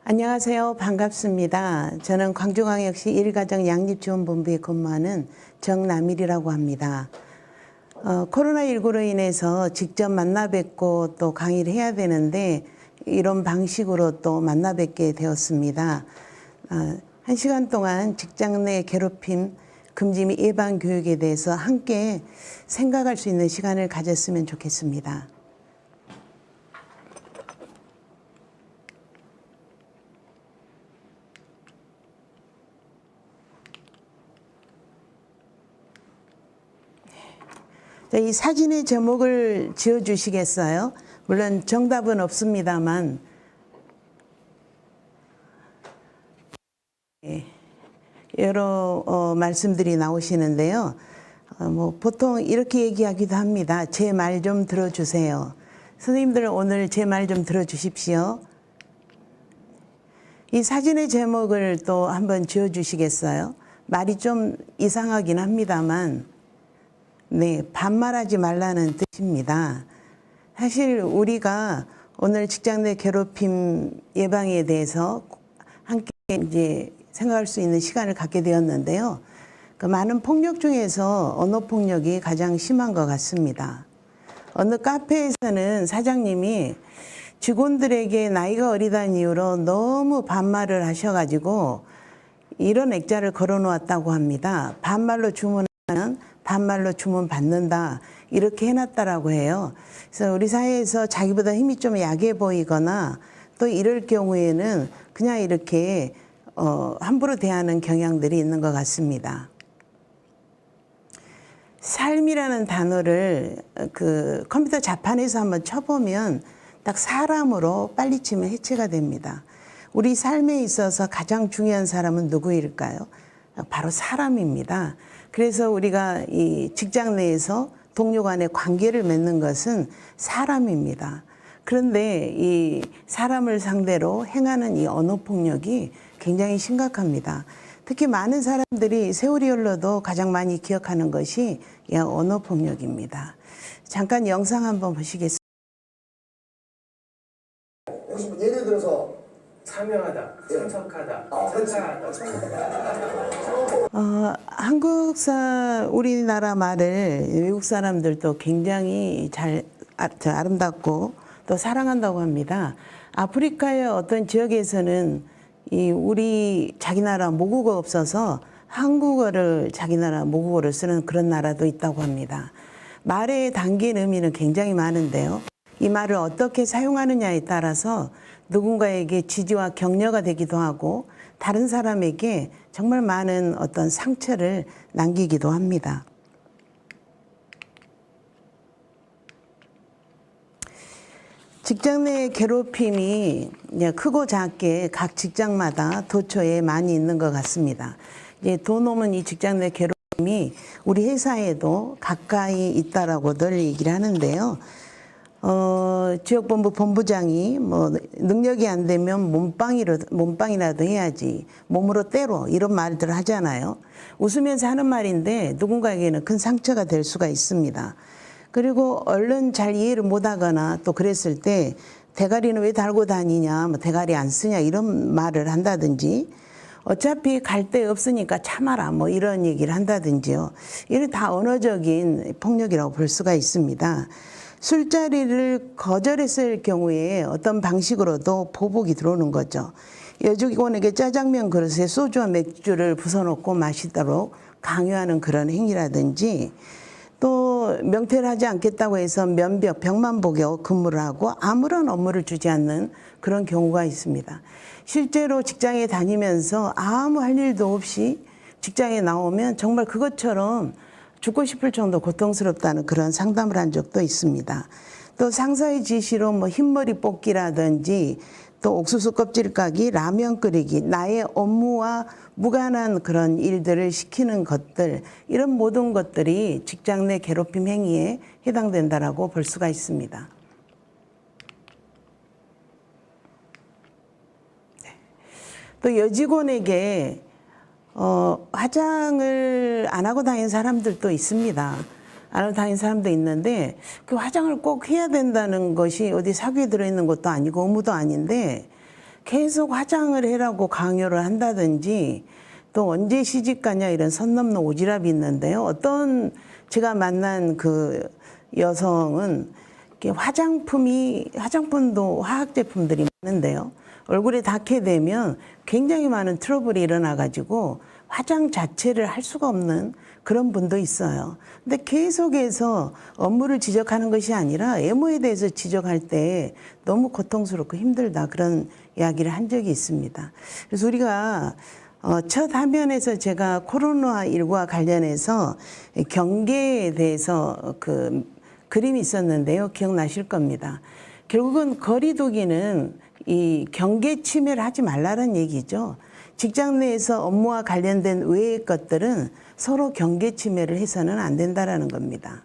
안녕하세요. 반갑습니다. 저는 광주광역시 일가정양립지원본부에 근무하는 정남일이라고 합니다. 코로나19로 인해서 직접 만나 뵙고 또 강의를 해야 되는데 이런 방식으로 또 만나 뵙게 되었습니다. 1시간 동안 직장 내 괴롭힘 금지 및 예방 교육에 대해서 함께 생각할 수 있는 시간을 가졌으면 좋겠습니다. 이 사진의 제목을 지어주시겠어요? 물론 정답은 없습니다만 여러 말씀들이 나오시는데요. 보통 이렇게 얘기하기도 합니다. 제 말 좀 들어주세요. 선생님들 오늘 제 말 좀 들어주십시오. 이 사진의 제목을 또 한번 지어주시겠어요? 말이 좀 이상하긴 합니다만 네, 반말하지 말라는 뜻입니다. 사실 우리가 오늘 직장 내 괴롭힘 예방에 대해서 함께 이제 생각할 수 있는 시간을 갖게 되었는데요. 그 많은 폭력 중에서 언어 폭력이 가장 심한 것 같습니다. 어느 카페에서는 사장님이 직원들에게 나이가 어리다는 이유로 너무 반말을 하셔가지고 이런 액자를 걸어 놓았다고 합니다. 반말로 주문하면 반말로 주문 받는다 이렇게 해놨다라고 해요. 그래서 우리 사회에서 자기보다 힘이 좀 약해 보이거나 또 이럴 경우에는 그냥 이렇게 함부로 대하는 경향들이 있는 것 같습니다. 삶이라는 단어를 그 컴퓨터 자판에서 한번 쳐보면 딱 사람으로 빨리 치면 해체가 됩니다. 우리 삶에 있어서 가장 중요한 사람은 누구일까요? 바로 사람입니다. 그래서 우리가 이 직장 내에서 동료 간의 관계를 맺는 것은 사람입니다. 그런데 이 사람을 상대로 행하는 이 언어 폭력이 굉장히 심각합니다. 특히 많은 사람들이 세월이 흘러도 가장 많이 기억하는 것이 이 언어 폭력입니다. 잠깐 영상 한번 보시겠습니다. 혹시 예를 들어서 참여하다, 참석하다, 참가하다. 우리나라 말을 외국 사람들도 굉장히 아름답고 또 사랑한다고 합니다. 아프리카의 어떤 지역에서는 우리 자기 나라 모국어 없어서 한국어를 자기 나라 모국어를 쓰는 그런 나라도 있다고 합니다. 말에 담긴 의미는 굉장히 많은데요. 이 말을 어떻게 사용하느냐에 따라서 누군가에게 지지와 격려가 되기도 하고 다른 사람에게 정말 많은 어떤 상처를 남기기도 합니다. 직장 내 괴롭힘이 크고 작게 각 직장마다 도처에 많이 있는 것 같습니다. 돈 없는 이 직장 내 괴롭힘이 우리 회사에도 가까이 있다라고들 얘기를 하는데요. 지역본부 본부장이 능력이 안 되면 몸빵이라도 해야지, 몸으로 때로, 이런 말들을 하잖아요. 웃으면서 하는 말인데 누군가에게는 큰 상처가 될 수가 있습니다. 그리고 얼른 잘 이해를 못하거나 또 그랬을 때 대가리는 왜 달고 다니냐, 대가리 안 쓰냐 이런 말을 한다든지, 어차피 갈 데 없으니까 참아라 이런 얘기를 한다든지요. 이런 다 언어적인 폭력이라고 볼 수가 있습니다. 술자리를 거절했을 경우에 어떤 방식으로도 보복이 들어오는 거죠. 여직원에게 짜장면 그릇에 소주와 맥주를 부숴놓고 마시도록 강요하는 그런 행위라든지, 또 명퇴를 하지 않겠다고 해서 벽만 보고 근무를 하고 아무런 업무를 주지 않는 그런 경우가 있습니다. 실제로 직장에 다니면서 아무 할 일도 없이 직장에 나오면 정말 그것처럼 죽고 싶을 정도 고통스럽다는 그런 상담을 한 적도 있습니다. 또 상사의 지시로 흰머리 뽑기라든지 또 옥수수 껍질 까기, 라면 끓이기, 나의 업무와 무관한 그런 일들을 시키는 것들, 이런 모든 것들이 직장 내 괴롭힘 행위에 해당된다라고 볼 수가 있습니다. 또 여직원에게 화장을 안 하고 다니는 사람들도 있습니다. 안 하고 다니는 사람도 있는데 그 화장을 꼭 해야 된다는 것이 어디 사규에 들어있는 것도 아니고 의무도 아닌데 계속 화장을 해라고 강요를 한다든지 또 언제 시집 가냐 이런 선 넘는 오지랖이 있는데요. 어떤 제가 만난 그 여성은 이렇게 화장품도 화학 제품들이 많은데요. 얼굴에 닿게 되면 굉장히 많은 트러블이 일어나가지고 화장 자체를 할 수가 없는 그런 분도 있어요. 근데 계속해서 업무를 지적하는 것이 아니라 외모에 대해서 지적할 때 너무 고통스럽고 힘들다 그런 이야기를 한 적이 있습니다. 그래서 우리가 첫 화면에서 제가 코로나19와 관련해서 경계에 대해서 그 그림이 있었는데요. 기억나실 겁니다. 결국은 거리두기는 이 경계 침해를 하지 말라는 얘기죠. 직장 내에서 업무와 관련된 외의 것들은 서로 경계 침해를 해서는 안 된다라는 겁니다.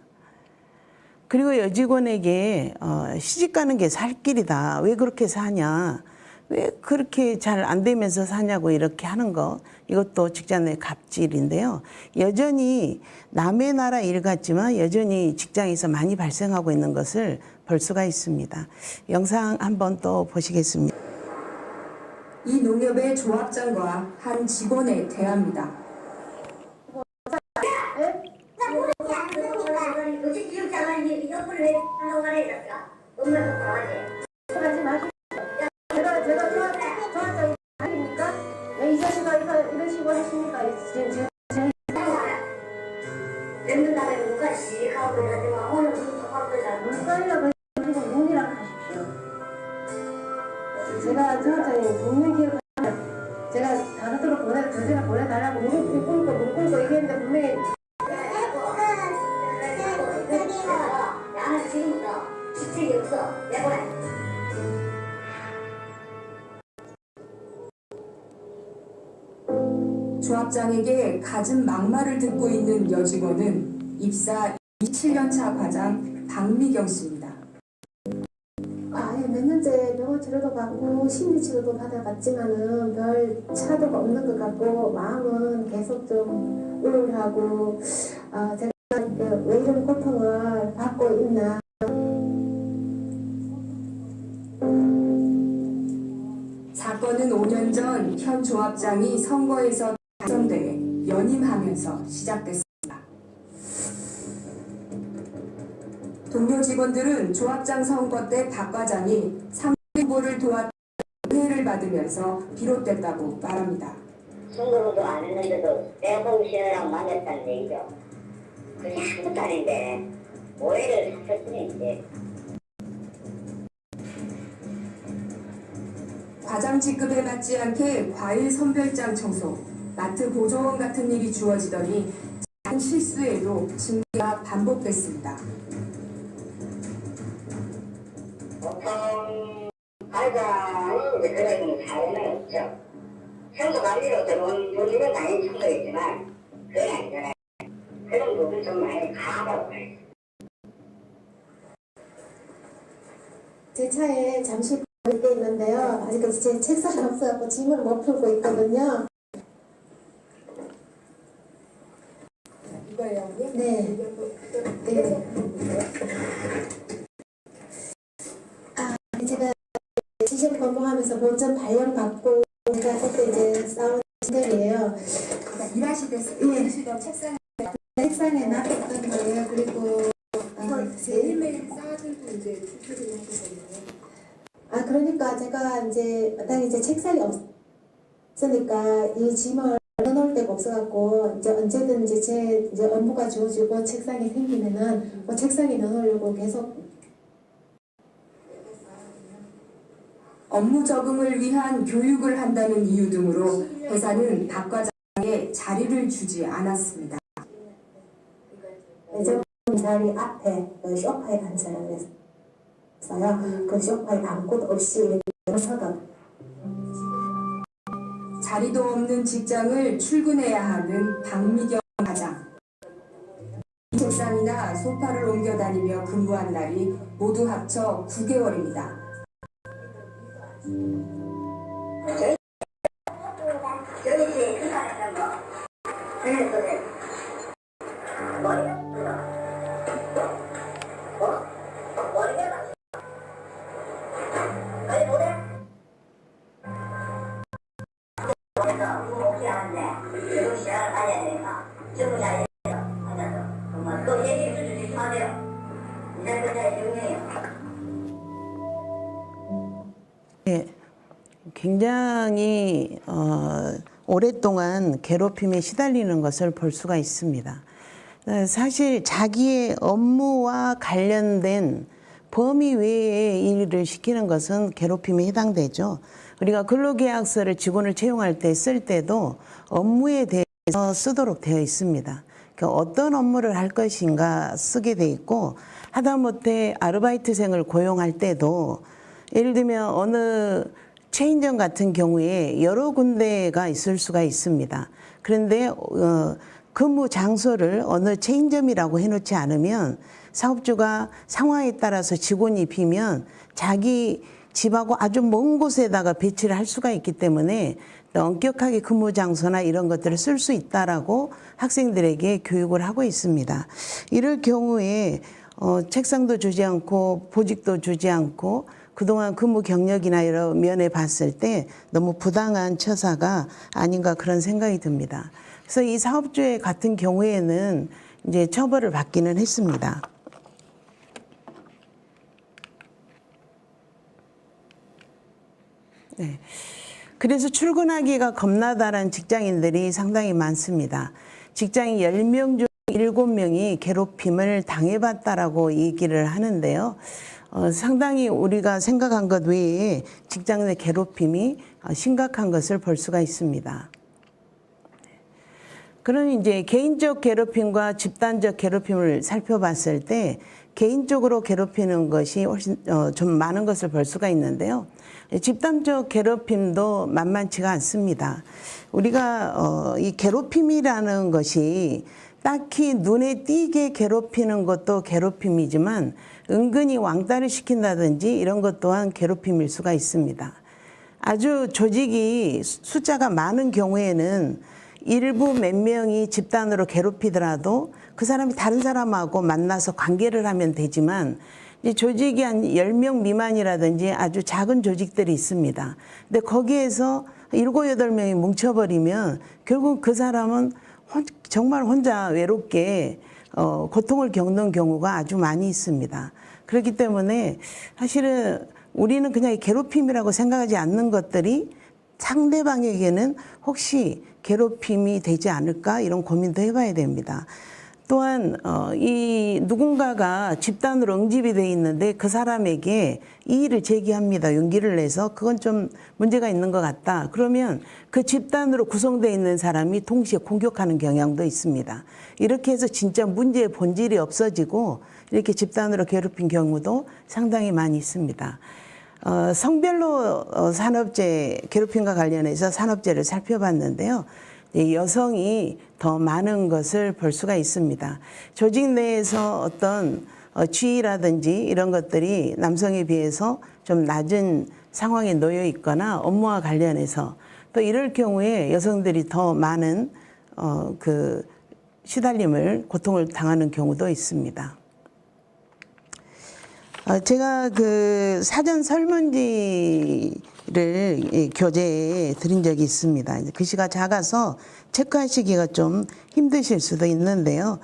그리고 여직원에게 시집 가는 게 살 길이다. 왜 그렇게 사냐. 왜 그렇게 잘 안 되면서 사냐고 이렇게 하는 거. 이것도 직장 내 갑질인데요. 여전히 남의 나라 일 같지만 여전히 직장에서 많이 발생하고 있는 것을 볼 수가 있습니다. 영상 한번 또 보시겠습니다. 이 농협의 조합장과 한 직원의 대화입니다. 이 자식아 이런 식으로 하시니까 지금 늙는다면 누가 시식하고 그러지만 오늘 무슨 하고 물건이라고 그리고 눈이랑 가십시오. 제가 조합장님 분명히 기억하면 제가 다르도록 전제가 보내달라고 무릎 꿇고 얘기했는데 분명히 나는 지금부터 주책이 없어. 내보내. 조합장에게 갖은 막말을 듣고 있는 여직원은 입사 27년차 과장 박미경 씨입니다. 몇 년째 병원 치료도 받고 심리 치료도 받아봤지만은 별 차도가 없는 것 같고 마음은 계속 좀 우울하고 제가 왜 이런 고통을 받고 있나. 사건은 5년 전 현 조합장이 선거에서 당선돼 연임하면서 시작됐습니다. 동료 직원들은 조합장 선거 때 박 과장이 3대 후보를 도왔던 은혜를 받으면서 비롯됐다고 말합니다. 선거도 안 했는데도 대통령이랑 만났다는 얘기죠. 그게 아무것도 아닌데 오해를 샀을 뿐이지. 과장 직급에 맞지 않게 과일 선별장 청소, 마트 보조원 같은 일이 주어지더니 작은 실수에도 징계가 반복됐습니다. 보통 과장은 이제 그런 사례는 없죠. 선거 관리로 들어온 분이면 당연히 청소했지만 그건 아니잖아요. 그런 부분 좀 많이 강하다고 봐요. 제 차에 잠시 게 있는데요. 아직까지 제 책상이 없어갖고 짐을 못 풀고 있거든요. 이거예요, 언니? 네. 제가 지적 건봉하면서 본전 발령 받고 제가 그때 이제 싸운 시절이에요. 그러니까 일하실 때 쓰시던 책상에 놔뒀던 거예요. 그리고 매일매일 쌓아들고 이제 출퇴근을 하셨거든요. 그러니까 제가 이제 마땅히 이제 책상이 없으니까 이 짐을 넣어놓을 데가 없어갖고 이제 언제든지 제 이제 업무가 주어지고 책상이 생기면은 뭐 책상에 넣어놓으려고 계속. 업무 적응을 위한 교육을 한다는 이유 등으로 회사는 박 과장에게 자리를 주지 않았습니다. 매점 자리 앞에 그 소파에 앉아요. 그랬어요. 그 소파에 아무것도 없이 서던. 자리도 없는 직장을 출근해야 하는 박미경 과장. 책상이나 소파를 옮겨 다니며 근무한 날이 모두 합쳐 9개월입니다. 저희 큰아이는 뭐 그래서 머리가 머리가 아니 뭐래? 그래서 부모 없이 하는데 결국 시간을 가져야 되니까 전부자 하면서 또 얘기 주지 마세요. 이제 그때 명령이에요. 네, 굉장히 오랫동안 괴롭힘에 시달리는 것을 볼 수가 있습니다. 사실 자기의 업무와 관련된 범위 외의 일을 시키는 것은 괴롭힘에 해당되죠. 우리가 근로계약서를 직원을 채용할 때 쓸 때도 업무에 대해서 쓰도록 되어 있습니다. 그러니까 어떤 업무를 할 것인가 쓰게 돼 있고, 하다못해 아르바이트생을 고용할 때도 예를 들면 어느 체인점 같은 경우에 여러 군데가 있을 수가 있습니다. 그런데 근무 장소를 어느 체인점이라고 해놓지 않으면 사업주가 상황에 따라서 직원이 비면 자기 집하고 아주 먼 곳에다가 배치를 할 수가 있기 때문에 엄격하게 근무 장소나 이런 것들을 쓸 수 있다라고 학생들에게 교육을 하고 있습니다. 이럴 경우에 책상도 주지 않고 보직도 주지 않고 그동안 근무 경력이나 여러 면에 봤을 때 너무 부당한 처사가 아닌가 그런 생각이 듭니다. 그래서 이 사업주의 같은 경우에는 이제 처벌을 받기는 했습니다. 네. 그래서 출근하기가 겁나다는 직장인들이 상당히 많습니다. 직장인 10명 중 7명이 괴롭힘을 당해봤다라고 얘기를 하는데요. 상당히 우리가 생각한 것 외에 직장 내 괴롭힘이 심각한 것을 볼 수가 있습니다. 그럼 이제 개인적 괴롭힘과 집단적 괴롭힘을 살펴봤을 때 개인적으로 괴롭히는 것이 훨씬 좀 많은 것을 볼 수가 있는데요. 집단적 괴롭힘도 만만치가 않습니다. 우리가 이 괴롭힘이라는 것이 딱히 눈에 띄게 괴롭히는 것도 괴롭힘이지만 은근히 왕따를 시킨다든지 이런 것 또한 괴롭힘일 수가 있습니다. 아주 조직이 숫자가 많은 경우에는 일부 몇 명이 집단으로 괴롭히더라도 그 사람이 다른 사람하고 만나서 관계를 하면 되지만 이제 조직이 한 10명 미만이라든지 아주 작은 조직들이 있습니다. 근데 거기에서 7, 8명이 뭉쳐버리면 결국 그 사람은 정말 혼자 외롭게 고통을 겪는 경우가 아주 많이 있습니다. 그렇기 때문에 사실은 우리는 그냥 괴롭힘이라고 생각하지 않는 것들이 상대방에게는 혹시 괴롭힘이 되지 않을까 이런 고민도 해봐야 됩니다. 또한 이 누군가가 집단으로 응집이 돼 있는데 그 사람에게 이의를 제기합니다. 용기를 내서 그건 좀 문제가 있는 것 같다. 그러면 그 집단으로 구성되어 있는 사람이 동시에 공격하는 경향도 있습니다. 이렇게 해서 진짜 문제의 본질이 없어지고 이렇게 집단으로 괴롭힌 경우도 상당히 많이 있습니다. 성별로 산업재 괴롭힘과 관련해서 산업재를 살펴봤는데요. 여성이 더 많은 것을 볼 수가 있습니다. 조직 내에서 어떤 지위라든지 이런 것들이 남성에 비해서 좀 낮은 상황에 놓여 있거나 업무와 관련해서 또 이럴 경우에 여성들이 더 많은 그 시달림을 고통을 당하는 경우도 있습니다. 제가 그 사전 설문지를 교재에 드린 적이 있습니다. 글씨가 작아서 체크하시기가 좀 힘드실 수도 있는데요.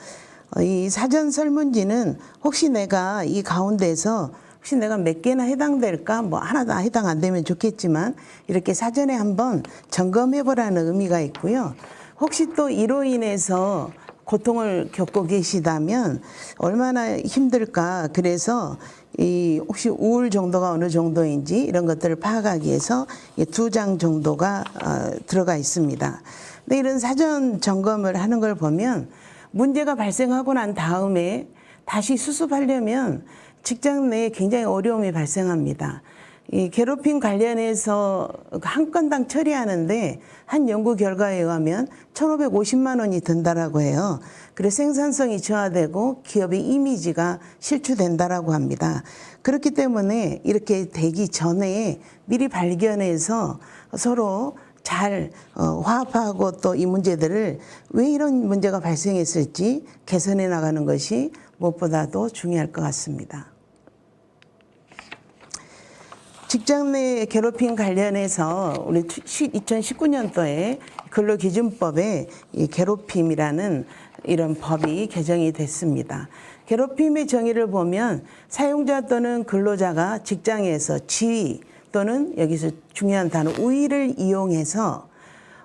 이 사전 설문지는 혹시 내가 이 가운데서 혹시 내가 몇 개나 해당될까? 뭐 하나도 해당 안 되면 좋겠지만 이렇게 사전에 한번 점검해 보라는 의미가 있고요. 혹시 또 이로 인해서 고통을 겪고 계시다면 얼마나 힘들까. 그래서 이 혹시 우울 정도가 어느 정도인지 이런 것들을 파악하기 위해서 2장 정도가 들어가 있습니다. 근데 이런 사전 점검을 하는 걸 보면 문제가 발생하고 난 다음에 다시 수습하려면 직장 내에 굉장히 어려움이 발생합니다. 이 괴롭힘 관련해서 한 건당 처리하는데 한 연구 결과에 의하면 1,550만 원이 든다라고 해요. 그래서 생산성이 저하되고 기업의 이미지가 실추된다라고 합니다. 그렇기 때문에 이렇게 되기 전에 미리 발견해서 서로 잘 화합하고 또 이 문제들을 왜 이런 문제가 발생했을지 개선해 나가는 것이 무엇보다도 중요할 것 같습니다. 직장 내 괴롭힘 관련해서 우리 2019년도에 근로기준법에 이 괴롭힘이라는 이런 법이 개정이 됐습니다. 괴롭힘의 정의를 보면 사용자 또는 근로자가 직장에서 지위 또는 여기서 중요한 단어 우위를 이용해서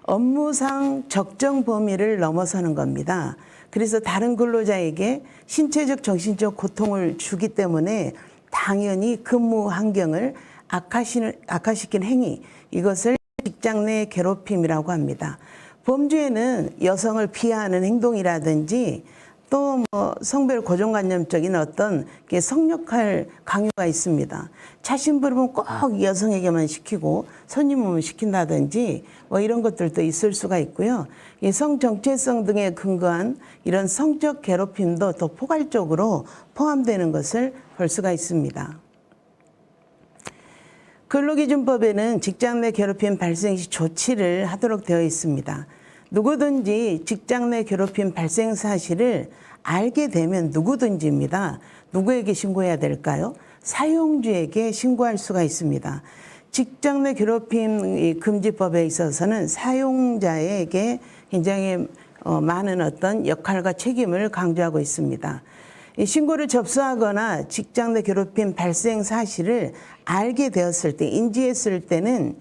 업무상 적정 범위를 넘어서는 겁니다. 그래서 다른 근로자에게 신체적, 정신적 고통을 주기 때문에 당연히 근무 환경을 악화시킨 행위, 이것을 직장 내 괴롭힘이라고 합니다. 범죄에는 여성을 비하하는 행동이라든지 또 뭐 성별 고정관념적인 어떤 성역할 강요가 있습니다. 차심부름은 꼭 여성에게만 시키고 손님은 시킨다든지 뭐 이런 것들도 있을 수가 있고요. 이 성정체성 등에 근거한 이런 성적 괴롭힘도 더 포괄적으로 포함되는 것을 볼 수가 있습니다. 근로기준법에는 직장 내 괴롭힘 발생 시 조치를 하도록 되어 있습니다. 누구든지 직장 내 괴롭힘 발생 사실을 알게 되면 누구든지입니다. 누구에게 신고해야 될까요? 사용주에게 신고할 수가 있습니다. 직장 내 괴롭힘 금지법에 있어서는 사용자에게 굉장히 많은 어떤 역할과 책임을 강조하고 있습니다. 신고를 접수하거나 직장 내 괴롭힘 발생 사실을 알게 되었을 때, 인지했을 때는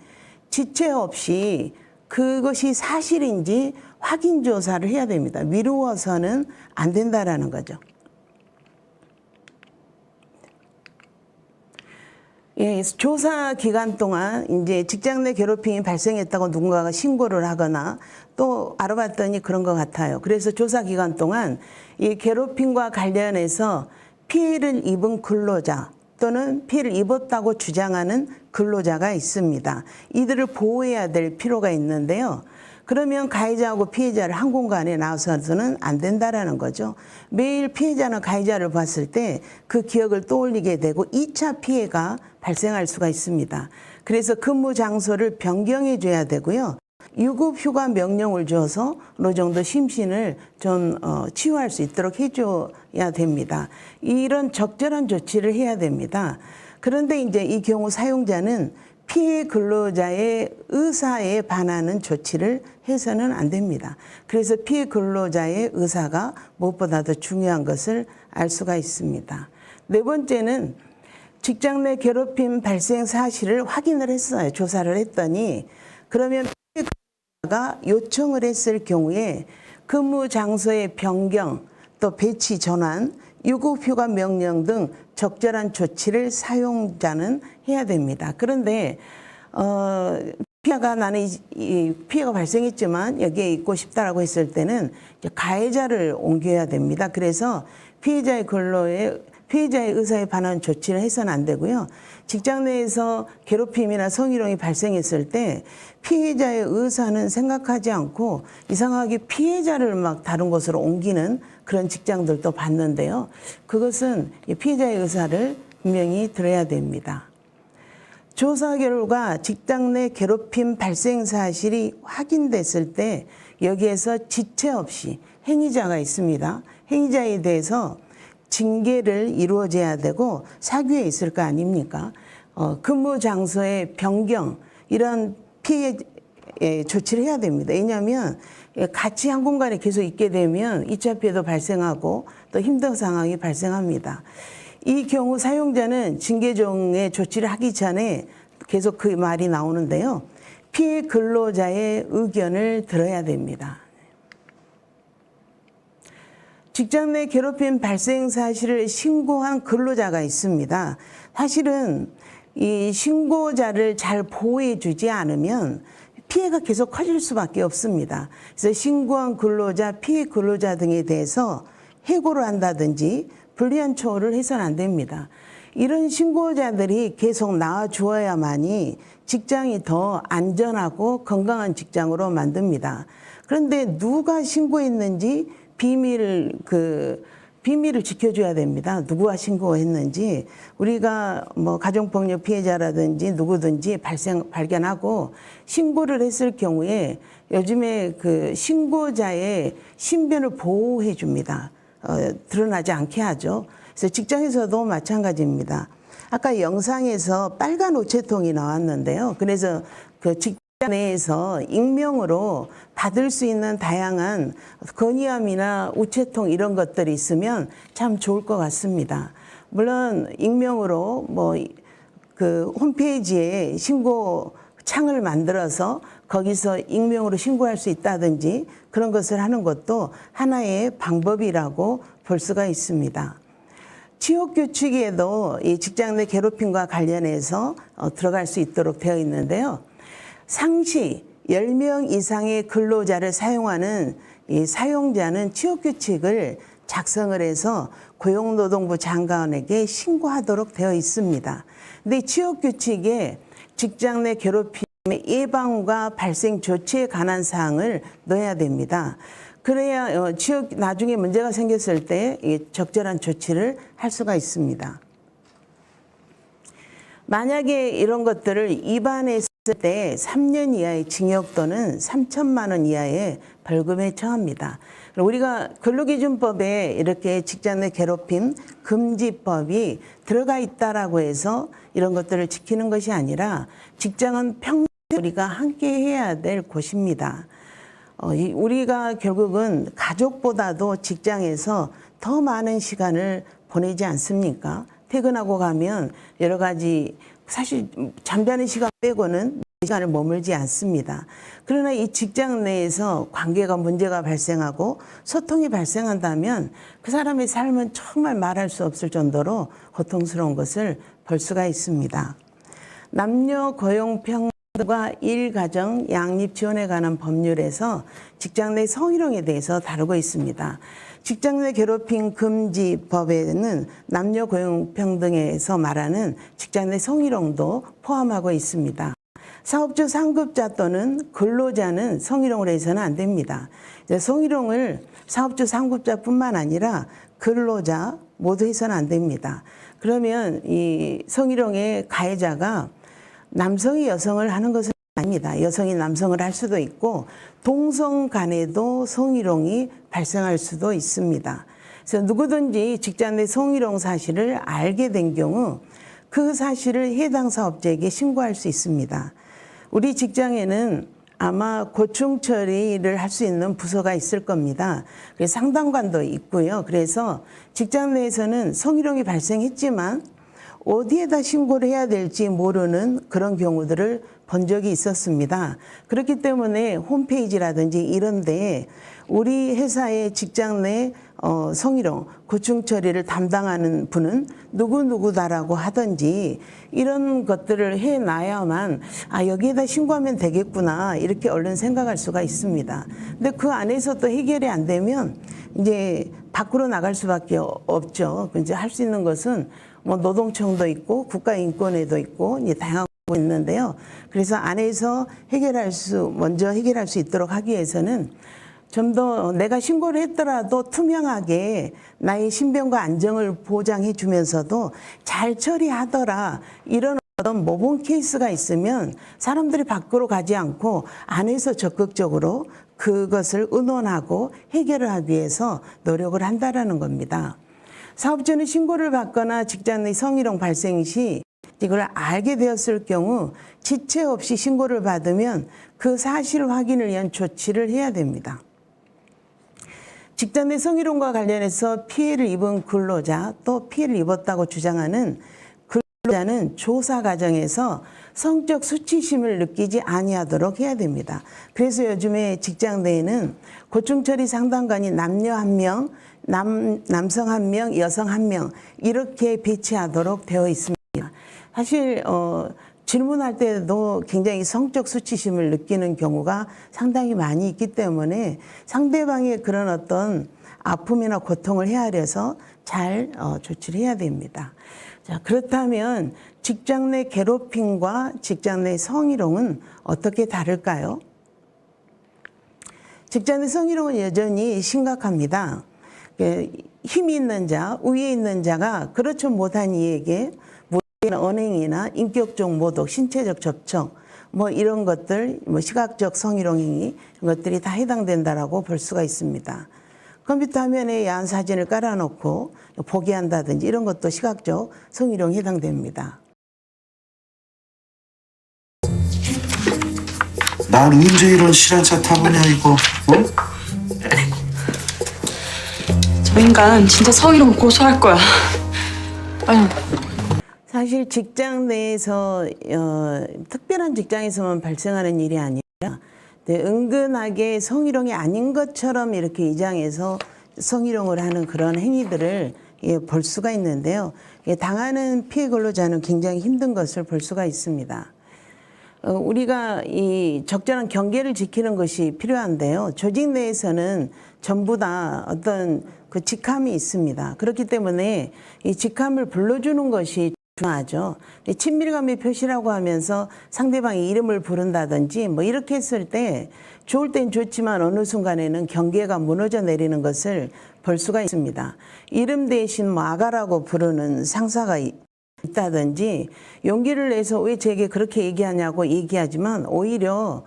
지체 없이 그것이 사실인지 확인 조사를 해야 됩니다. 미루어서는 안 된다라는 거죠. 예, 조사 기간 동안 이제 직장 내 괴롭힘이 발생했다고 누군가가 신고를 하거나 또 알아봤더니 그런 것 같아요. 그래서 조사 기간 동안 이 괴롭힘과 관련해서 피해를 입은 근로자 또는 피해를 입었다고 주장하는 근로자가 있습니다. 이들을 보호해야 될 필요가 있는데요. 그러면 가해자하고 피해자를 한 공간에 나와서는 안 된다라는 거죠. 매일 피해자나 가해자를 봤을 때 그 기억을 떠올리게 되고 2차 피해가 발생할 수가 있습니다. 그래서 근무 장소를 변경해 줘야 되고요. 유급 휴가 명령을 줘서 어느 정도 심신을 좀 치유할 수 있도록 해줘야 됩니다. 이런 적절한 조치를 해야 됩니다. 그런데 이제 이 경우 사용자는 피해 근로자의 의사에 반하는 조치를 해서는 안 됩니다. 그래서 피해 근로자의 의사가 무엇보다도 중요한 것을 알 수가 있습니다. 네 번째는 직장 내 괴롭힘 발생 사실을 확인을 했어요. 조사를 했더니 그러면 피해 근로자가 요청을 했을 경우에 근무 장소의 변경, 또 배치 전환, 유급휴가 명령 등 적절한 조치를 사용자는 해야 됩니다. 그런데 피해가 나는 이 피해가 발생했지만 여기에 있고 싶다라고 했을 때는 가해자를 옮겨야 됩니다. 그래서 피해자의 의사에 반한 조치를 해서는 안 되고요. 직장 내에서 괴롭힘이나 성희롱이 발생했을 때 피해자의 의사는 생각하지 않고 이상하게 피해자를 막 다른 곳으로 옮기는 그런 직장들도 봤는데요. 그것은 피해자의 의사를 분명히 들어야 됩니다. 조사 결과 직장 내 괴롭힘 발생 사실이 확인됐을 때 여기에서 지체 없이 행위자가 있습니다. 행위자에 대해서 징계를 이루어져야 되고 사규에 있을 거 아닙니까? 근무 장소의 변경 이런 피해 조치를 해야 됩니다. 왜냐하면 같이 한 공간에 계속 있게 되면 2차 피해도 발생하고 또 힘든 상황이 발생합니다. 이 경우 사용자는 징계종의 조치를 하기 전에 계속 그 말이 나오는데요. 피해 근로자의 의견을 들어야 됩니다. 직장 내 괴롭힘 발생 사실을 신고한 근로자가 있습니다. 사실은 이 신고자를 잘 보호해 주지 않으면 피해가 계속 커질 수밖에 없습니다. 그래서 신고한 근로자, 피해 근로자 등에 대해서 해고를 한다든지 불리한 처우를 해서는 안 됩니다. 이런 신고자들이 계속 나와 주어야만이 직장이 더 안전하고 건강한 직장으로 만듭니다. 그런데 누가 신고했는지 비밀을 지켜줘야 됩니다. 누구가 신고했는지 우리가 뭐 가정폭력 피해자라든지 누구든지 발견하고 신고를 했을 경우에 요즘에 그 신고자의 신변을 보호해 줍니다. 드러나지 않게 하죠. 그래서 직장에서도 마찬가지입니다. 아까 영상에서 빨간 우체통이 나왔는데요. 그래서 그 직장 내에서 익명으로 받을 수 있는 다양한 건의함이나 우체통 이런 것들이 있으면 참 좋을 것 같습니다. 물론 익명으로 뭐 그 홈페이지에 신고 창을 만들어서 거기서 익명으로 신고할 수 있다든지 그런 것을 하는 것도 하나의 방법이라고 볼 수가 있습니다. 취업규칙에도 이 직장 내 괴롭힘과 관련해서 들어갈 수 있도록 되어 있는데요. 상시 10명 이상의 근로자를 사용하는 이 사용자는 취업규칙을 작성을 해서 고용노동부 장관에게 신고하도록 되어 있습니다. 근데 이 취업규칙에 직장 내 괴롭힘의 예방과 발생 조치에 관한 사항을 넣어야 됩니다. 그래야 나중에 문제가 생겼을 때 적절한 조치를 할 수가 있습니다. 만약에 이런 것들을 위반했을 때 3년 이하의 징역 또는 3천만 원 이하의 벌금에 처합니다. 우리가 근로기준법에 이렇게 직장 내 괴롭힘 금지법이 들어가 있다라고 해서 이런 것들을 지키는 것이 아니라 직장은 평생 우리가 함께 해야 될 곳입니다. 우리가 결국은 가족보다도 직장에서 더 많은 시간을 보내지 않습니까? 퇴근하고 가면 여러 가지 사실 잠자는 시간 빼고는 시간을 머물지 않습니다. 그러나 이 직장 내에서 관계가 문제가 발생하고 소통이 발생한다면 그 사람의 삶은 정말 말할 수 없을 정도로 고통스러운 것을 볼 수가 있습니다. 남녀 고용평등과 일가정 양립 지원에 관한 법률에서 직장 내 성희롱에 대해서 다루고 있습니다. 직장 내 괴롭힘 금지법에는 남녀 고용평등에서 말하는 직장 내 성희롱도 포함하고 있습니다. 사업주 상급자 또는 근로자는 성희롱을 해서는 안 됩니다. 성희롱을 사업주 상급자뿐만 아니라 근로자 모두 해서는 안 됩니다. 그러면 이 성희롱의 가해자가 남성이 여성을 하는 것은 아닙니다. 여성이 남성을 할 수도 있고 동성 간에도 성희롱이 발생할 수도 있습니다. 그래서 누구든지 직장 내 성희롱 사실을 알게 된 경우 그 사실을 해당 사업자에게 신고할 수 있습니다. 우리 직장에는 아마 고충 처리를 할 수 있는 부서가 있을 겁니다. 그래서 상담관도 있고요. 그래서 직장 내에서는 성희롱이 발생했지만 어디에다 신고를 해야 될지 모르는 그런 경우들을 본 적이 있었습니다. 그렇기 때문에 홈페이지라든지 이런 데에 우리 회사의 직장 내 성희롱, 고충 처리를 담당하는 분은 누구누구다라고 하든지 이런 것들을 해놔야만 여기에다 신고하면 되겠구나 이렇게 얼른 생각할 수가 있습니다. 근데 그 안에서 또 해결이 안 되면 이제 밖으로 나갈 수밖에 없죠. 이제 할 수 있는 것은 뭐 노동청도 있고 국가인권에도 있고 이제 다양한 거 있는데요. 그래서 안에서 먼저 해결할 수 있도록 하기 위해서는 좀 더 내가 신고를 했더라도 투명하게 나의 신변과 안정을 보장해 주면서도 잘 처리하더라 이런 어떤 모범 케이스가 있으면 사람들이 밖으로 가지 않고 안에서 적극적으로 그것을 의논하고 해결을 하기 위해서 노력을 한다라는 겁니다. 사업주는 신고를 받거나 직장 내 성희롱 발생 시 이걸 알게 되었을 경우 지체 없이 신고를 받으면 그 사실 확인을 위한 조치를 해야 됩니다. 직장 내 성희롱과 관련해서 피해를 입은 근로자 또 피해를 입었다고 주장하는 근로자는 조사 과정에서 성적 수치심을 느끼지 아니하도록 해야 됩니다. 그래서 요즘에 직장 내에는 고충처리 상담관이 남녀 1명, 남성 1명, 여성 1명 이렇게 배치하도록 되어 있습니다. 사실 질문할 때도 굉장히 성적 수치심을 느끼는 경우가 상당히 많이 있기 때문에 상대방의 그런 어떤 아픔이나 고통을 헤아려서 잘 조치를 해야 됩니다. 자, 그렇다면 직장 내 괴롭힘과 직장 내 성희롱은 어떻게 다를까요? 직장 내 성희롱은 여전히 심각합니다. 힘이 있는 자, 우위에 있는 자가 그렇지 못한 이에게 언행이나 인격적 모독, 신체적 접촉, 뭐 이런 것들, 뭐 시각적 성희롱 행위 이런 것들이 다 해당된다라고 볼 수가 있습니다. 컴퓨터 화면에 야한 사진을 깔아놓고 보게 한다든지 이런 것도 시각적 성희롱에 해당됩니다. 난 언제 이런 실한차 타보냐 이거. 어? 저 인간 진짜 성희롱 고소할 거야. 아유. 사실 직장 내에서 특별한 직장에서만 발생하는 일이 아니라 은근하게 성희롱이 아닌 것처럼 이렇게 이장해서 성희롱을 하는 그런 행위들을 볼 수가 있는데요. 당하는 피해 근로자는 굉장히 힘든 것을 볼 수가 있습니다. 우리가 이 적절한 경계를 지키는 것이 필요한데요. 조직 내에서는 전부 다 어떤 그 직함이 있습니다. 그렇기 때문에 이 직함을 불러주는 것이 중요하죠. 친밀감의 표시라고 하면서 상대방의 이름을 부른다든지 뭐 이렇게 했을 때 좋을 땐 좋지만 어느 순간에는 경계가 무너져 내리는 것을 볼 수가 있습니다. 이름 대신 뭐 아가라고 부르는 상사가 있다든지 용기를 내서 왜 제게 그렇게 얘기하냐고 얘기하지만 오히려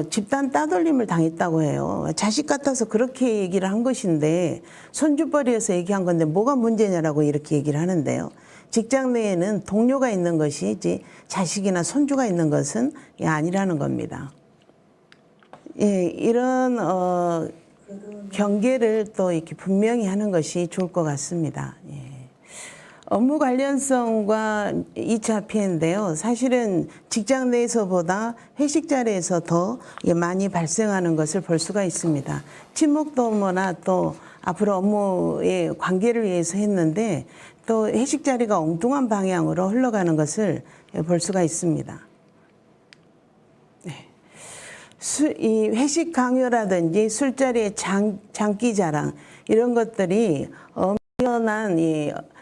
집단 따돌림을 당했다고 해요. 자식 같아서 그렇게 얘기를 한 것인데 손주벌이어서 얘기한 건데 뭐가 문제냐라고 이렇게 얘기를 하는데요. 직장 내에는 동료가 있는 것이지 자식이나 손주가 있는 것은 아니라는 겁니다. 예, 이런 경계를 또 이렇게 분명히 하는 것이 좋을 것 같습니다. 예. 업무 관련성과 2차 피해인데요. 사실은 직장 내에서보다 회식 자리에서 더 많이 발생하는 것을 볼 수가 있습니다. 친목도 업무나 또 앞으로 업무의 관계를 위해서 했는데 또 회식 자리가 엉뚱한 방향으로 흘러가는 것을 볼 수가 있습니다. 네. 이 회식 강요라든지 술자리의 장기 자랑 이런 것들이 엄연한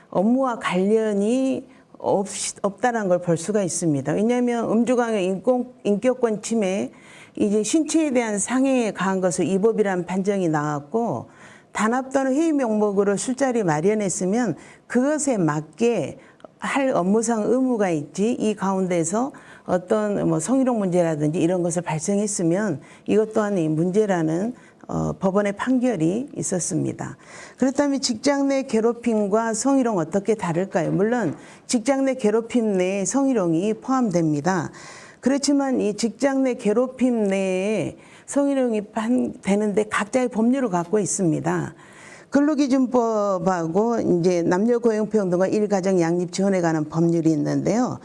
업무와 관련이 없다는 걸 볼 수가 있습니다. 왜냐하면 음주강요, 인격권 침해, 이제 신체에 대한 상해에 가한 것을 위법이라는 판정이 나왔고 단합 또는 회의 명목으로 술자리 마련했으면 그것에 맞게 할 업무상 의무가 있지 이 가운데서 어떤 뭐 성희롱 문제라든지 이런 것을 발생했으면 이것 또한 이 문제라는 법원의 판결이 있었습니다. 그렇다면 직장 내 괴롭힘과 성희롱 어떻게 다를까요? 물론 직장 내 괴롭힘 내에 성희롱이 포함됩니다. 그렇지만 이 직장 내 괴롭힘 내에 성희롱이 되는데 각자의 법률을 갖고 있습니다. 근로기준법하고 이제 남녀고용평등과 일가정 양립 지원에 관한 법률이 있는데요.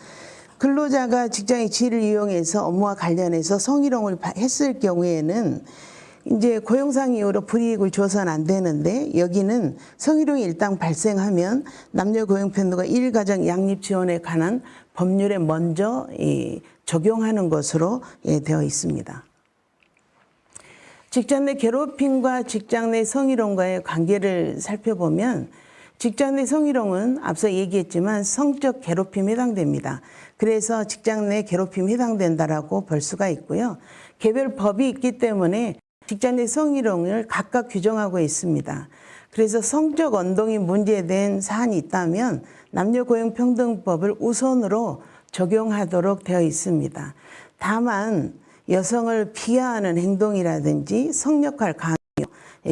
근로자가 직장의 지위를 이용해서 업무와 관련해서 성희롱을 했을 경우에는 이제 고용상 이유로 불이익을 줘서는 안 되는데 여기는 성희롱이 일단 발생하면 남녀고용평등과 일가정 양립 지원에 관한 법률에 먼저 적용하는 것으로 되어 있습니다. 직장 내 괴롭힘과 직장 내 성희롱과의 관계를 살펴보면 직장 내 성희롱은 앞서 얘기했지만 성적 괴롭힘에 해당됩니다. 그래서 직장 내 괴롭힘에 해당된다라고 볼 수가 있고요. 개별 법이 있기 때문에 직장 내 성희롱을 각각 규정하고 있습니다. 그래서 성적 언동이 문제된 사안이 있다면 남녀고용평등법을 우선으로 적용하도록 되어 있습니다. 다만 여성을 비하하는 행동이라든지 성역할 강요,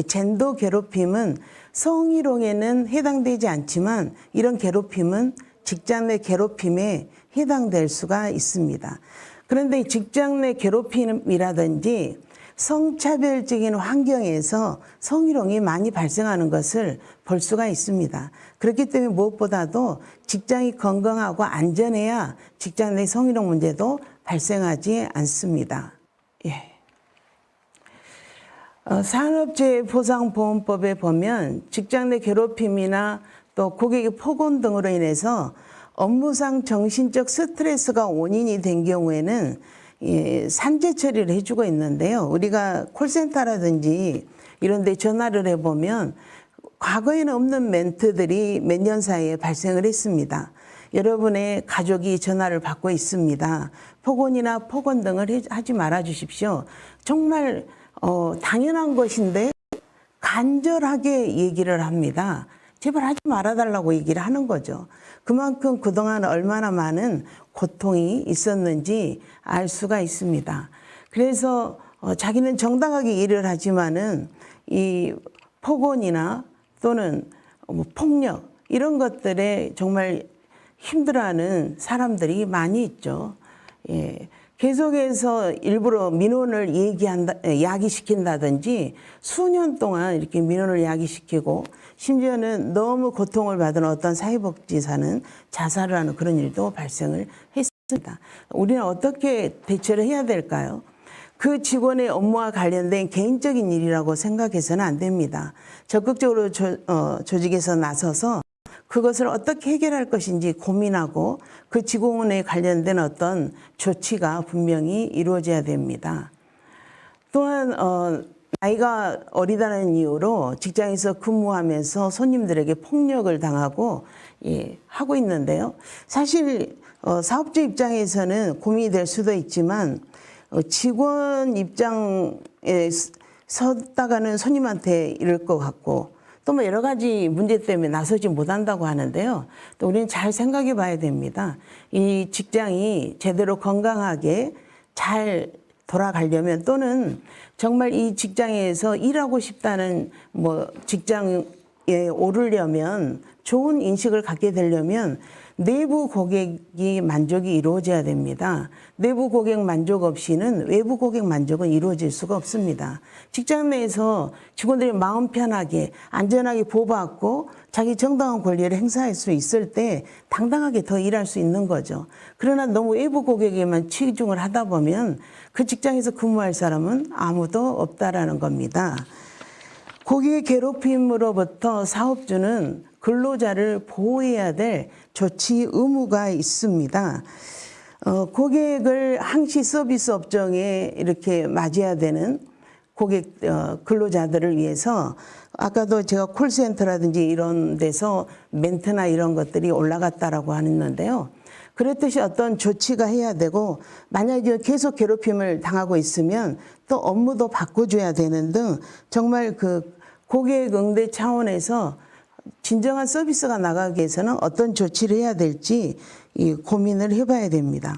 젠더 괴롭힘은 성희롱에는 해당되지 않지만 이런 괴롭힘은 직장 내 괴롭힘에 해당될 수가 있습니다. 그런데 직장 내 괴롭힘이라든지 성차별적인 환경에서 성희롱이 많이 발생하는 것을 볼 수가 있습니다. 그렇기 때문에 무엇보다도 직장이 건강하고 안전해야 직장 내 성희롱 문제도 발생하지 않습니다. 예. 산업재해보상보험법에 보면 직장 내 괴롭힘이나 또 고객의 폭언 등으로 인해서 업무상 정신적 스트레스가 원인이 된 경우에는 산재 처리를 해주고 있는데요. 우리가 콜센터라든지 이런 데 전화를 해보면 과거에는 없는 멘트들이 몇 년 사이에 발생을 했습니다. 여러분의 가족이 전화를 받고 있습니다. 폭언이나 폭언 등을 하지 말아 주십시오. 정말 당연한 것인데 간절하게 얘기를 합니다. 제발 하지 말아달라고 얘기를 하는 거죠. 그만큼 그동안 얼마나 많은 고통이 있었는지 알 수가 있습니다. 그래서 자기는 정당하게 일을 하지만은 이 폭언이나 또는 뭐 폭력 이런 것들에 정말 힘들어하는 사람들이 많이 있죠. 예. 계속해서 일부러 민원을 야기시킨다든지 수년 동안 이렇게 민원을 야기시키고 심지어는 너무 고통을 받은 어떤 사회복지사는 자살을 하는 그런 일도 발생을 했습니다. 우리는 어떻게 대처를 해야 될까요? 그 직원의 업무와 관련된 개인적인 일이라고 생각해서는 안 됩니다. 적극적으로 조직에서 나서서 그것을 어떻게 해결할 것인지 고민하고 그 직원에 관련된 어떤 조치가 분명히 이루어져야 됩니다. 또한 나이가 어리다는 이유로 직장에서 근무하면서 손님들에게 폭력을 당하고 하고 있는데요. 사실 사업주 입장에서는 고민이 될 수도 있지만 직원 입장에 섰다가는 손님한테 이럴 것 같고 또 뭐 여러 가지 문제 때문에 나서지 못한다고 하는데요. 또 우리는 잘 생각해 봐야 됩니다. 이 직장이 제대로 건강하게 잘 돌아가려면 또는 정말 이 직장에서 일하고 싶다는 뭐 직장에 오르려면 좋은 인식을 갖게 되려면 내부 고객이 만족이 이루어져야 됩니다. 내부 고객 만족 없이는 외부 고객 만족은 이루어질 수가 없습니다. 직장 내에서 직원들이 마음 편하게 안전하게 보호받고 자기 정당한 권리를 행사할 수 있을 때 당당하게 더 일할 수 있는 거죠. 그러나 너무 외부 고객에만 치중을 하다 보면 그 직장에서 근무할 사람은 아무도 없다라는 겁니다. 고객의 괴롭힘으로부터 사업주는 근로자를 보호해야 될 조치 의무가 있습니다. 고객을 항시 서비스 업종에 이렇게 맞이해야 되는 고객 근로자들을 위해서 아까도 제가 콜센터라든지 이런 데서 멘트나 이런 것들이 올라갔다라고 하는데요. 그랬듯이 어떤 조치가 해야 되고 만약에 계속 괴롭힘을 당하고 있으면 또 업무도 바꿔줘야 되는 등 정말 그 고객 응대 차원에서 진정한 서비스가 나가기 위해서는 어떤 조치를 해야 될지 고민을 해봐야 됩니다.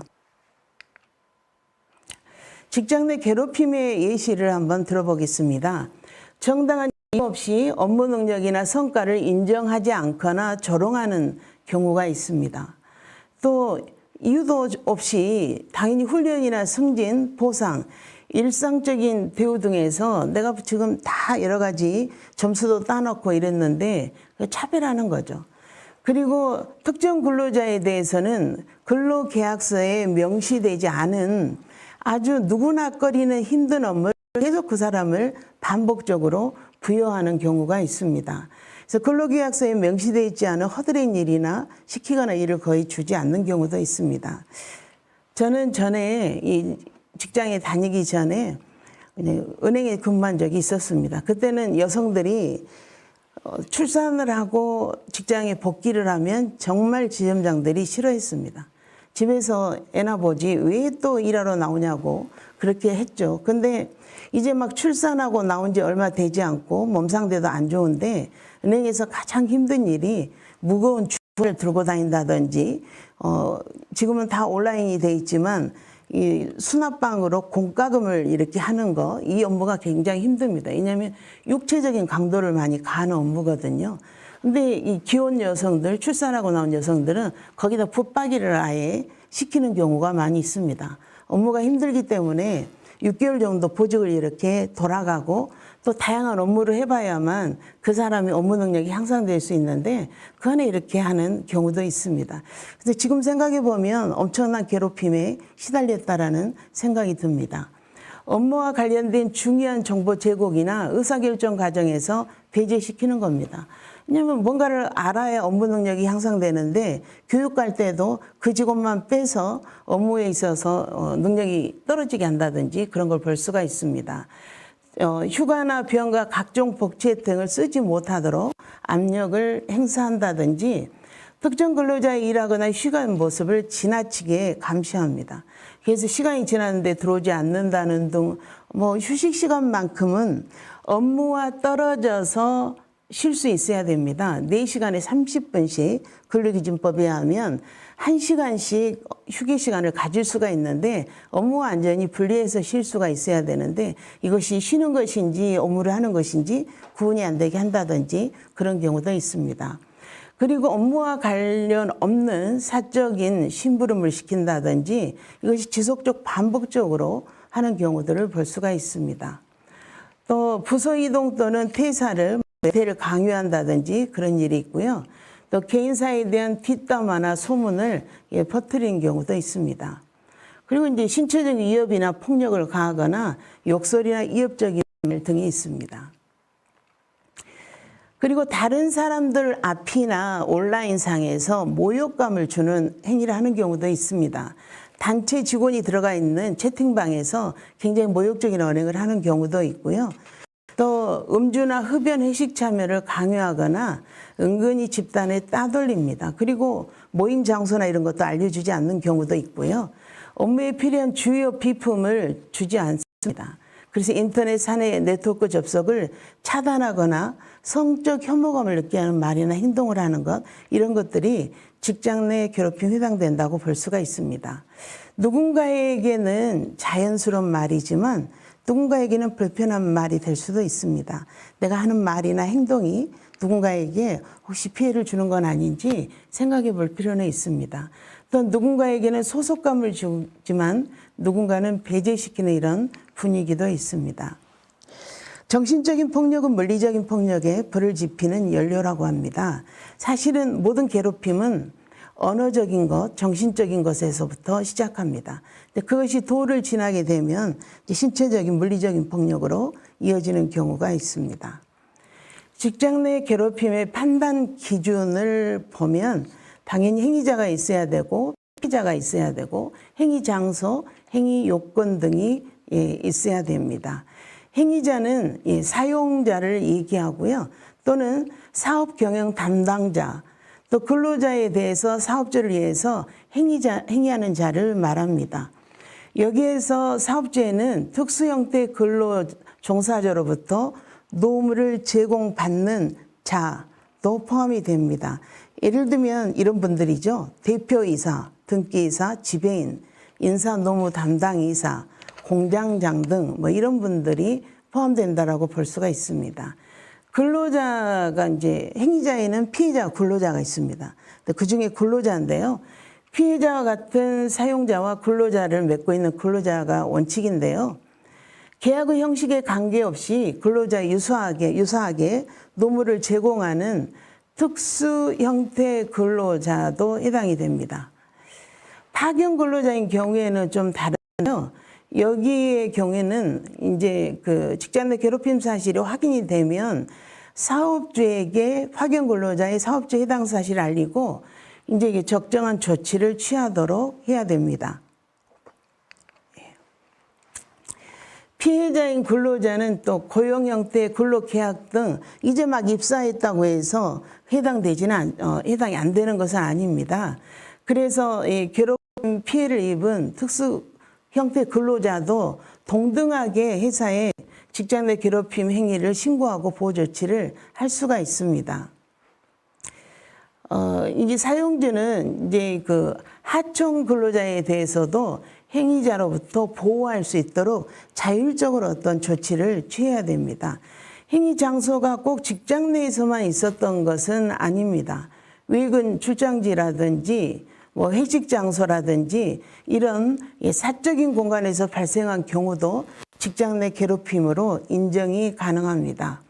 직장 내 괴롭힘의 예시를 한번 들어보겠습니다. 정당한 이유 없이 업무 능력이나 성과를 인정하지 않거나 조롱하는 경우가 있습니다. 또 이유도 없이 당연히 훈련이나 승진, 보상, 일상적인 대우 등에서 내가 지금 다 여러 가지 점수도 따놓고 이랬는데 차별하는 거죠. 그리고 특정 근로자에 대해서는 근로계약서에 명시되지 않은 아주 누구나 꺼리는 힘든 업무를 계속 그 사람을 반복적으로 부여하는 경우가 있습니다. 그래서 근로계약서에 명시되어 있지 않은 허드렛 일이나 시키거나 일을 거의 주지 않는 경우도 있습니다. 저는 전에 이 직장에 다니기 전에 은행에 근무한 적이 있었습니다. 그때는 여성들이 출산을 하고 직장에 복귀를 하면 정말 지점장들이 싫어했습니다. 집에서 애나 보지 왜 또 일하러 나오냐고 그렇게 했죠. 근데 이제 막 출산하고 나온 지 얼마 되지 않고 몸 상태도 안 좋은데 은행에서 가장 힘든 일이 무거운 주문을 들고 다닌다든지 지금은 다 온라인이 돼 있지만 이 수납방으로 공과금을 이렇게 하는 거, 이 업무가 굉장히 힘듭니다. 왜냐하면 육체적인 강도를 많이 가하는 업무거든요. 근데 이 기혼 여성들, 출산하고 나온 여성들은 거기다 붙박이를 아예 시키는 경우가 많이 있습니다. 업무가 힘들기 때문에 6개월 정도 보직을 이렇게 돌아가고 또 다양한 업무를 해봐야만 그 사람의 업무 능력이 향상될 수 있는데 그 안에 이렇게 하는 경우도 있습니다. 그래서 지금 생각해 보면 엄청난 괴롭힘에 시달렸다라는 생각이 듭니다. 업무와 관련된 중요한 정보 제공이나 의사결정 과정에서 배제시키는 겁니다. 왜냐하면 뭔가를 알아야 업무 능력이 향상되는데 교육 갈 때도 그 직원만 빼서 업무에 있어서 능력이 떨어지게 한다든지 그런 걸 볼 수가 있습니다. 휴가나 병가 각종 복지 혜택을 쓰지 못하도록 압력을 행사한다든지 특정 근로자의 일하거나 휴가한 모습을 지나치게 감시합니다. 그래서 시간이 지났는데 들어오지 않는다는 등 뭐 휴식 시간만큼은 업무와 떨어져서 쉴 수 있어야 됩니다. 4시간에 30분씩 근로기준법에 의하면 1시간씩 휴게 시간을 가질 수가 있는데 업무와 완전히 분리해서 쉴 수가 있어야 되는데 이것이 쉬는 것인지 업무를 하는 것인지 구분이 안 되게 한다든지 그런 경우도 있습니다. 그리고 업무와 관련 없는 사적인 심부름을 시킨다든지 이것이 지속적 반복적으로 하는 경우들을 볼 수가 있습니다. 또 부서 이동 또는 퇴사를 매태를 강요한다든지 그런 일이 있고요. 또 개인사에 대한 뒷담화나 소문을 퍼뜨리는 경우도 있습니다. 그리고 이제 신체적 위협이나 폭력을 가하거나 욕설이나 위협적인 말 등이 있습니다. 그리고 다른 사람들 앞이나 온라인상에서 모욕감을 주는 행위를 하는 경우도 있습니다. 단체 직원이 들어가 있는 채팅방에서 굉장히 모욕적인 언행을 하는 경우도 있고요. 또 음주나 흡연, 회식 참여를 강요하거나 은근히 집단에 따돌립니다. 그리고 모임 장소나 이런 것도 알려주지 않는 경우도 있고요. 업무에 필요한 주요 비품을 주지 않습니다. 그래서 인터넷 사내 네트워크 접속을 차단하거나 성적 혐오감을 느끼게 하는 말이나 행동을 하는 것, 이런 것들이 직장 내 괴롭힘에 해당된다고 볼 수가 있습니다. 누군가에게는 자연스러운 말이지만 누군가에게는 불편한 말이 될 수도 있습니다. 내가 하는 말이나 행동이 누군가에게 혹시 피해를 주는 건 아닌지 생각해 볼 필요는 있습니다. 또 누군가에게는 소속감을 주지만 누군가는 배제시키는 이런 분위기도 있습니다. 정신적인 폭력은 물리적인 폭력에 불을 지피는 연료라고 합니다. 사실은 모든 괴롭힘은 언어적인 것, 정신적인 것에서부터 시작합니다. 근데 그것이 도를 지나게 되면 신체적인, 물리적인 폭력으로 이어지는 경우가 있습니다. 직장 내 괴롭힘의 판단 기준을 보면 당연히 행위자가 있어야 되고 피해자가 있어야 되고 행위 장소, 행위 요건 등이 있어야 됩니다. 행위자는 사용자를 얘기하고요. 또는 사업 경영 담당자, 또 근로자에 대해서 사업주를 위해서 행위하는 자를 말합니다. 여기에서 사업주에는 특수 형태 근로 종사자로부터 노무를 제공받는 자도 포함이 됩니다. 예를 들면 이런 분들이죠. 대표이사, 등기이사, 지배인, 인사 노무 담당이사, 공장장 등 뭐 이런 분들이 포함된다라고 볼 수가 있습니다. 근로자가 이제 행위자에는 피해자, 근로자가 있습니다. 그 중에 근로자인데요. 피해자와 같은 사용자와 근로자를 맺고 있는 근로자가 원칙인데요. 계약의 형식에 관계없이 근로자 유사하게 노무를 제공하는 특수 형태 근로자도 해당이 됩니다. 파견 근로자인 경우에는 좀 다른데요. 여기의 경우에는 이제 그 직장 내 괴롭힘 사실이 확인이 되면 사업주에게 파견 근로자의 사업주에 해당 사실을 알리고 이제 이게 적정한 조치를 취하도록 해야 됩니다. 피해자인 근로자는 또 고용 형태의 근로계약 등 이제 막 입사했다고 해서 해당이 안 되는 것은 아닙니다. 그래서 이 괴롭힘 피해를 입은 특수 형태 근로자도 동등하게 회사에 직장 내 괴롭힘 행위를 신고하고 보호 조치를 할 수가 있습니다. 이제 사용주는 이제 그 하청 근로자에 대해서도 행위자로부터 보호할 수 있도록 자율적으로 어떤 조치를 취해야 됩니다. 행위 장소가 꼭 직장 내에서만 있었던 것은 아닙니다. 외근 출장지라든지 뭐 회식 장소라든지 이런 사적인 공간에서 발생한 경우도 직장 내 괴롭힘으로 인정이 가능합니다.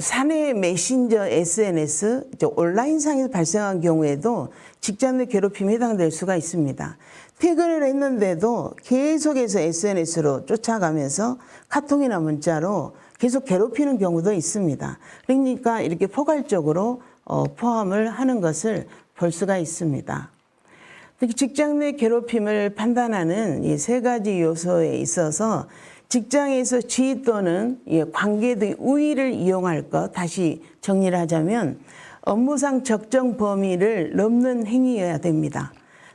사내 메신저 SNS, 온라인상에서 발생한 경우에도 직장 내 괴롭힘에 해당될 수가 있습니다. 퇴근을 했는데도 계속해서 SNS로 쫓아가면서 카톡이나 문자로 계속 괴롭히는 경우도 있습니다. 그러니까 이렇게 포괄적으로 포함을 하는 것을 볼 수가 있습니다. 특히 직장 내 괴롭힘을 판단하는 이 세 가지 요소에 있어서 직장에서 지위 또는 관계 등의 우위를 이용할 것, 다시 정리를 하자면 업무상 적정 범위를 넘는 행위여야 됩니다.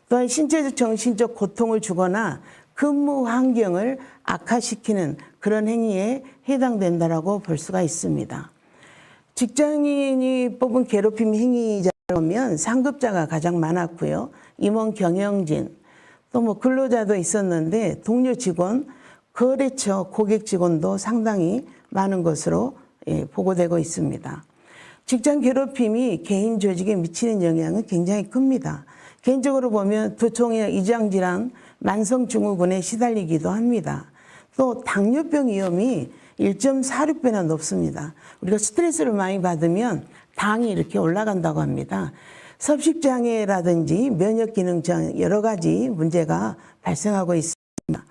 또한 신체적, 정신적 고통을 주거나 근무 환경을 악화시키는 그런 행위에 해당된다라고 볼 수가 있습니다. 직장인이 뽑은 괴롭힘 행위자를 보면 상급자가 가장 많았고요. 임원 경영진, 또 뭐 근로자도 있었는데 동료 직원, 거래처 고객 직원도 상당히 많은 것으로 보고되고 있습니다. 직장 괴롭힘이 개인 조직에 미치는 영향은 굉장히 큽니다. 개인적으로 보면 두통이나 이장질환, 만성증후군에 시달리기도 합니다. 또 당뇨병 위험이 1.46배나 높습니다. 우리가 스트레스를 많이 받으면 당이 이렇게 올라간다고 합니다. 섭식장애라든지 면역기능장 여러 가지 문제가 발생하고 있습니다.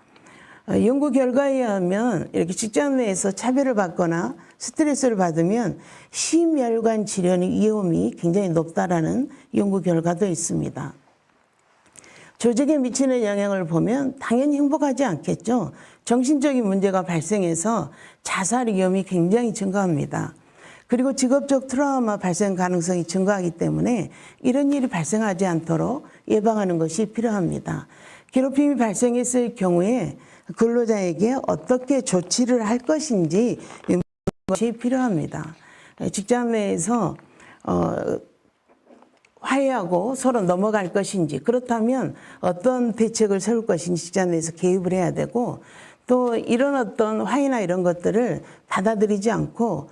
연구 결과에 의하면 이렇게 직장 내에서 차별을 받거나 스트레스를 받으면 심혈관 질환의 위험이 굉장히 높다라는 연구 결과도 있습니다. 조직에 미치는 영향을 보면 당연히 행복하지 않겠죠. 정신적인 문제가 발생해서 자살 위험이 굉장히 증가합니다. 그리고 직업적 트라우마 발생 가능성이 증가하기 때문에 이런 일이 발생하지 않도록 예방하는 것이 필요합니다. 괴롭힘이 발생했을 경우에 근로자에게 어떻게 조치를 할 것인지 것이 필요합니다. 직장 내에서 화해하고 서로 넘어갈 것인지, 그렇다면 어떤 대책을 세울 것인지 직장 내에서 개입을 해야 되고, 또 이런 어떤 화해나 이런 것들을 받아들이지 않고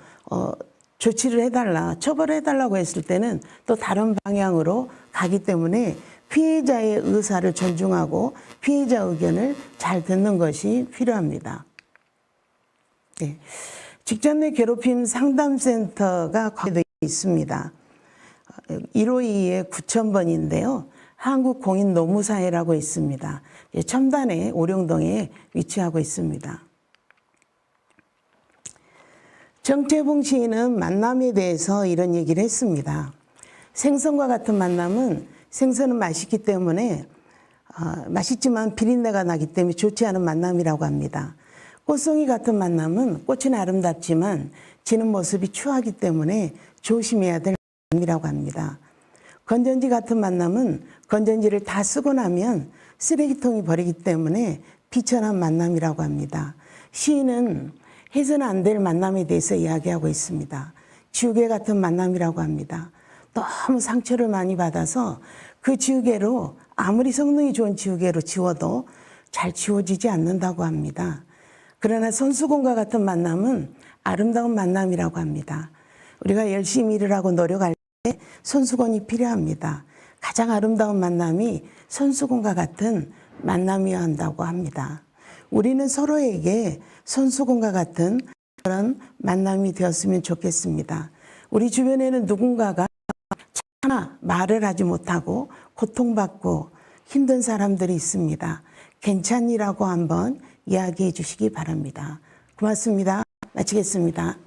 조치를 해달라, 처벌을 해달라고 했을 때는 또 다른 방향으로 가기 때문에 피해자의 의사를 존중하고 피해자 의견을 잘 듣는 것이 필요합니다. 네. 직장 내 괴롭힘 상담센터가 관계되어 있습니다. 152에 9000번인데요. 한국공인노무사회라고 있습니다. 첨단에 오령동에 위치하고 있습니다. 정태봉 시인은 만남에 대해서 이런 얘기를 했습니다. 생선과 같은 만남은 생선은 맛있기 때문에 맛있지만 비린내가 나기 때문에 좋지 않은 만남이라고 합니다. 꽃송이 같은 만남은 꽃은 아름답지만 지는 모습이 추하기 때문에 조심해야 될 만남이라고 합니다. 건전지 같은 만남은 건전지를 다 쓰고 나면 쓰레기통이 버리기 때문에 비천한 만남이라고 합니다. 시인은 해서는 안 될 만남에 대해서 이야기하고 있습니다. 지우개 같은 만남이라고 합니다. 너무 상처를 많이 받아서 그 지우개로 아무리 성능이 좋은 지우개로 지워도 잘 지워지지 않는다고 합니다. 그러나 손수건과 같은 만남은 아름다운 만남이라고 합니다. 우리가 열심히 일을 하고 노력할 때 손수건이 필요합니다. 가장 아름다운 만남이 손수건과 같은 만남이어야 한다고 합니다. 우리는 서로에게 손수건과 같은 그런 만남이 되었으면 좋겠습니다. 우리 주변에는 누군가가 차나 말을 하지 못하고 고통받고 힘든 사람들이 있습니다. 괜찮니라고 한번 이야기해 주시기 바랍니다. 고맙습니다. 마치겠습니다.